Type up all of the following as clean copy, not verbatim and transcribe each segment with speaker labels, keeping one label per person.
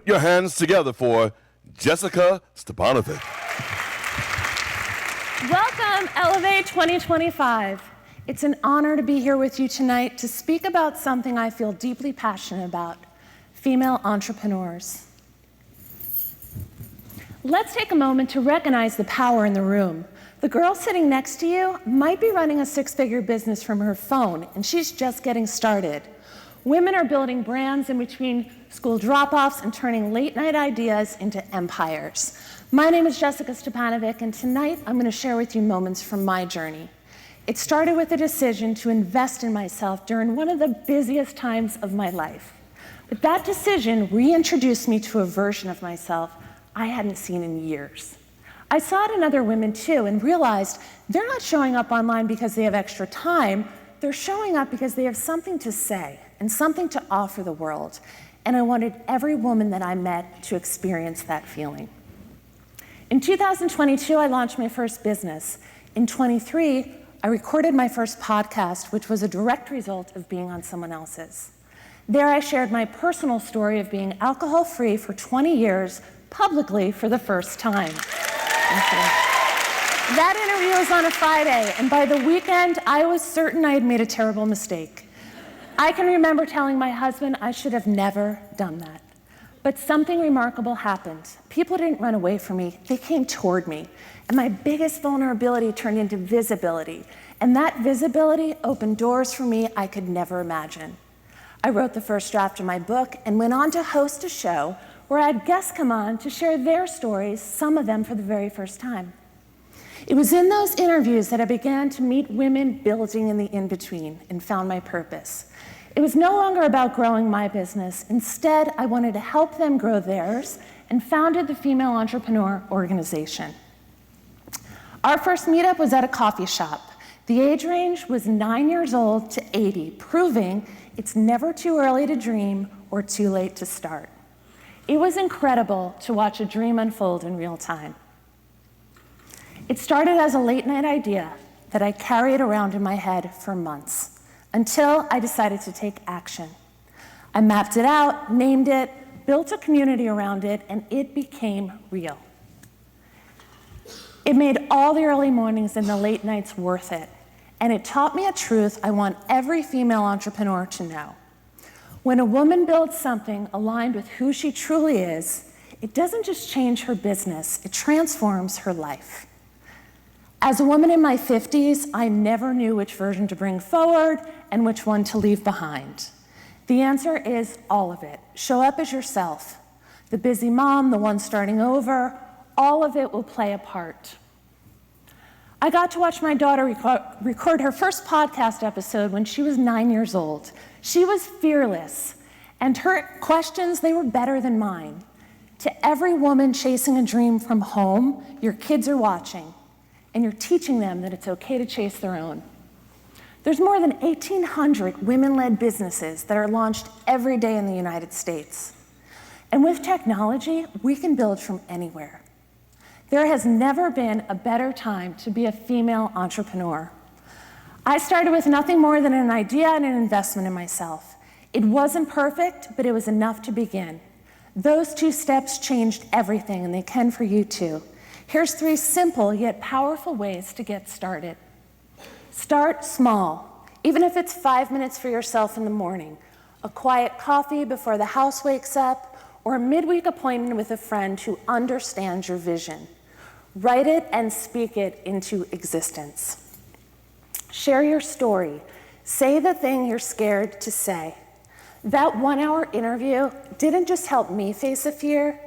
Speaker 1: Put your hands together for Jessica Stipanovic.
Speaker 2: Welcome, Elevate 2025. It's an honor to be here with you tonight to speak about something I feel deeply passionate about, female entrepreneurs. Let's take a moment to recognize the power in the room. The girl sitting next to you might be running a six-figure business from her phone, and she's just getting started. Women are building brands in between school drop-offs and turning late-night ideas into empires. My name is Jessica Stipanovic, and tonight I'm going to share with you moments from my journey. It started with a decision to invest in myself during one of the busiest times of my life. But that decision reintroduced me to a version of myself I hadn't seen in years. I saw it in other women too and realized they're not showing up online because they have extra time. They're showing up because they have something to say and something to offer the world. And I wanted every woman that I met to experience that feeling. In 2022, I launched my first business. In 23, I recorded my first podcast, which was a direct result of being on someone else's. There I shared my personal story of being alcohol-free for 20 years, publicly for the first time. That interview was on a Friday, and by the weekend, I was certain I had made a terrible mistake. I can remember telling my husband I should have never done that. But something remarkable happened. People didn't run away from me, they came toward me. And my biggest vulnerability turned into visibility. And that visibility opened doors for me I could never imagine. I wrote the first draft of my book and went on to host a show where I had guests come on to share their stories, some of them for the very first time. It was in those interviews that I began to meet women building in the in-between and found my purpose. It was no longer about growing my business. Instead, I wanted to help them grow theirs and founded the Female Entrepreneur Organization. Our first meetup was at a coffee shop. The age range was 9 years old to 80, proving it's never too early to dream or too late to start. It was incredible to watch a dream unfold in real time. It started as a late-night idea that I carried around in my head for months, until I decided to take action. I mapped it out, named it, built a community around it, and it became real. It made all the early mornings and the late nights worth it, and it taught me a truth I want every female entrepreneur to know. When a woman builds something aligned with who she truly is, it doesn't just change her business, it transforms her life. As a woman in my 50s, I never knew which version to bring forward and which one to leave behind. The answer is all of it. Show up as yourself. The busy mom, the one starting over, all of it will play a part. I got to watch my daughter record her first podcast episode when she was 9 years old. She was fearless, and her questions, they were better than mine. To every woman chasing a dream from home, your kids are watching. And you're teaching them that it's okay to chase their own. There's more than 1,800 women-led businesses that are launched every day in the United States. And with technology, we can build from anywhere. There has never been a better time to be a female entrepreneur. I started with nothing more than an idea and an investment in myself. It wasn't perfect, but it was enough to begin. Those 2 steps changed everything, and they can for you too. Here's 3 simple yet powerful ways to get started. Start small, even if it's 5 minutes for yourself in the morning, a quiet coffee before the house wakes up, or a midweek appointment with a friend who understands your vision. Write it and speak it into existence. Share your story. Say the thing you're scared to say. That 1-hour interview didn't just help me face a fear,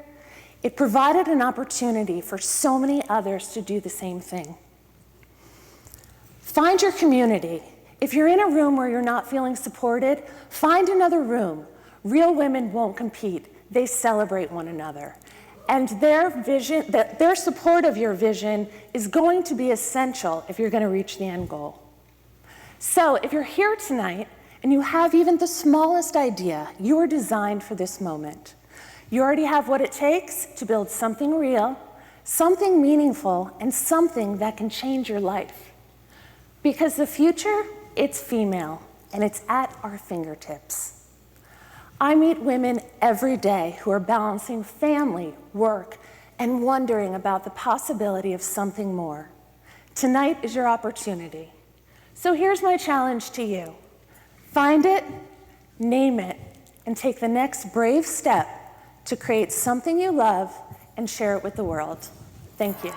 Speaker 2: it provided an opportunity for so many others to do the same thing. Find your community. If you're in a room where you're not feeling supported, find another room. Real women won't compete. They celebrate one another. And their support of your vision is going to be essential if you're going to reach the end goal. So if you're here tonight and you have even the smallest idea, you are designed for this moment. You already have what it takes to build something real, something meaningful, and something that can change your life. Because the future, it's female, and it's at our fingertips. I meet women every day who are balancing family, work, and wondering about the possibility of something more. Tonight is your opportunity. So here's my challenge to you. Find it, name it, and take the next brave step to create something you love and share it with the world. Thank you.